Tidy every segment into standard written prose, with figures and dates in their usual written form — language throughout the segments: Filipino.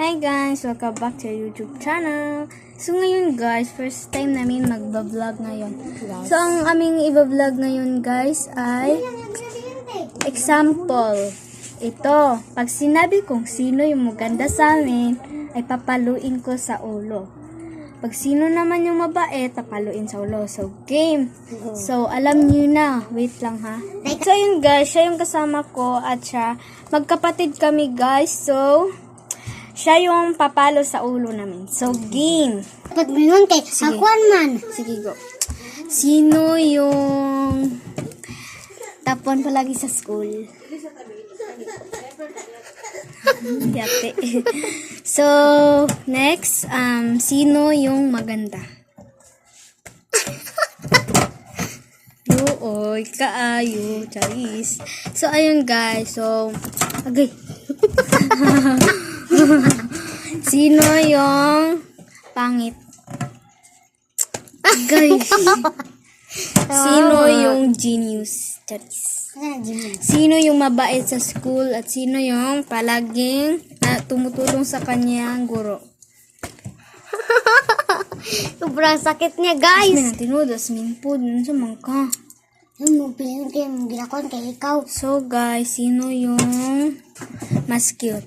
Hi guys! Welcome back to our YouTube channel. So ngayon guys, first time namin magbablog ngayon. So ang aming ibablog ngayon guys ay example. Ito, pag sinabi kong sino yung maganda sa amin, ay papaluin ko sa ulo. Pag sino naman yung mabait, papaluin sa ulo. So game! So alam niyo na, wait lang ha. So yun guys, siya yung kasama ko at siya, magkapatid kami guys. So siya yung papalo sa ulo namin. So, game. Dapat minun kay akuan man. Sige, go. Sino yung tapon palagi sa school? Yate. So, next, sino yung maganda? Oy, kaayo, charis. So, ayun guys. So, agay. Sino yung pangit? Guys. Sino yung genius? Sino yung mabait sa school at sino yung palaging tumutulong sa kanyang guro? Sobrang sakit niya, guys. Asmin ang tinuod, asmin po, dun sa mangka. Mo pinun kay mo ginakon kay ikaw. So guys, sino yung mas cute?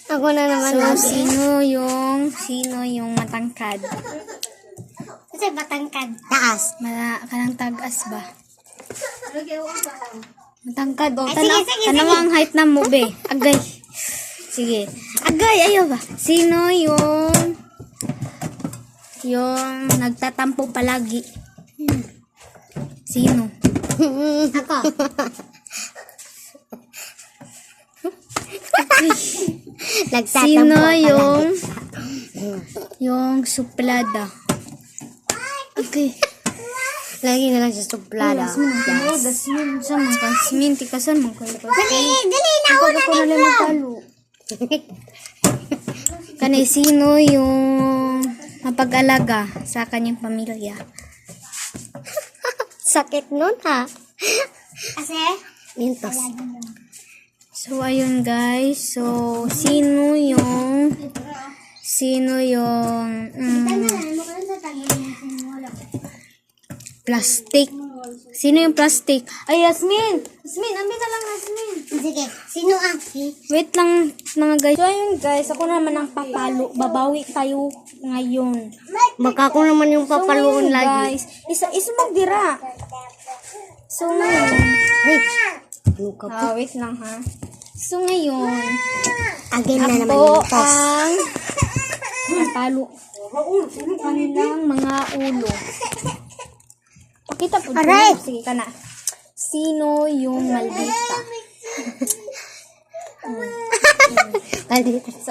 Ako na naman. So, sino yung matangkad? Kasi matangkad. Taas. Kanang tagas ba? Matangkad. O, Ay, sige. tanaw ang height na mo, be. Agay. Sige. Agay, ayaw ba? Sino yung nagtatampo palagi? Sino? Ako. Sino yung suplada? Okay. Lagi na lang siya suplada. Dasmin sa mga kasmin. Tikasan mga kayo. Dali na Ako na lang magtalo. Kanay, sino yung mapag-alaga sa kanyang pamilya? Sakit nun, ha? Kasi? Mintos. So, ayun guys. So, sino yung plastic? Sino yung plastic? Ay, Yasmin! Yasmin, amin na lang, Yasmin. Sige. Sino ang Wait lang, mga guys. So, ayun guys. Ako naman ang papalo. Babawi tayo ngayon. Baka ako naman yung papaluon ngayon, lagi. guys. Isa magdira. So, ngayon. Wait lang ha. So, ngayon. Again na naman Ako yung toss. ang papalo kanilang mga ulo. Pakita po. Aray! Sige ka na. Sino yung maldita?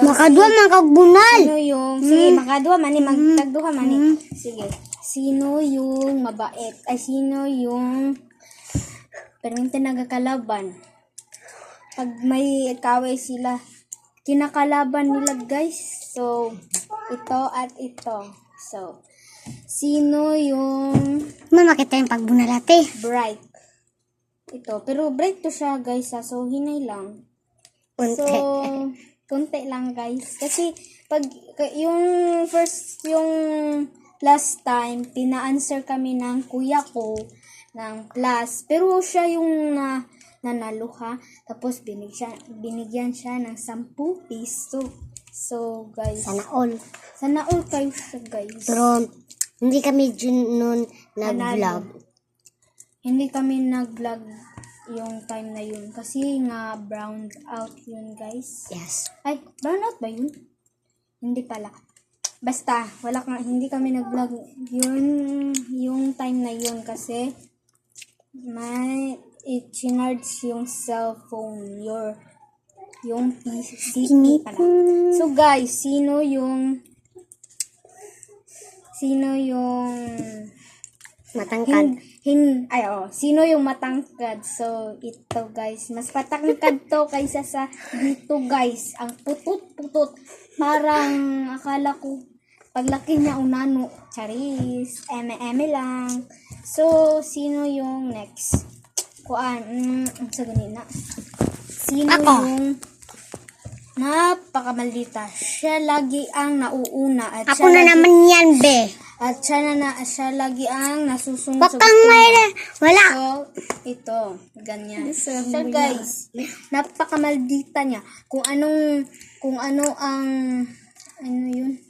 Makadua makagbunal. Sino yung... Sige, makadua mani. Magtagduha mani. Sige. Sino yung mabait? Ay, sino yung... perminta nagkakalaban? Pag may kaway sila, kinakalaban nila guys. So, ito at ito. So, sino yung Mamakita yung pagbunal ate. bright? Ito. Pero bright to siya guys. So, hinay lang. Unti. So, konti lang guys. Kasi, pag yung last time, pina-answer kami ng kuya ko ng plus. Pero siya yung nanalo ha. Tapos, binigyan siya ng 10 piso. So, guys. Sana all kayo siya guys. Pero, hindi kami nun nag-vlog. Hindi kami nag-vlog yung time na yun. Kasi nga, browned out yun, guys. Yes. Ay, brown out ba yun? Hindi pala. Basta, hindi kami nag-vlog yun, yung time na yun. Kasi, i-charge yung cellphone, yung PC pala. So, guys, sino yung Matangkad. sino yung matangkad? So, ito guys. Mas patangkad to kaysa sa dito guys. Ang putot-putot. Parang akala ko paglaki niya unano. Charis. Eme lang. So, sino yung next? Kuan. Sa ganina. sino Ako. yung napakamaldita. Siya lagi ang nauuna at Ako na naman yan, be. At siya lagi ang nasusunod Wag sa kang gusto niya. wala. So, ito, ganyan. So, guys, napakamaldita niya. Kung ano ang, ano yun?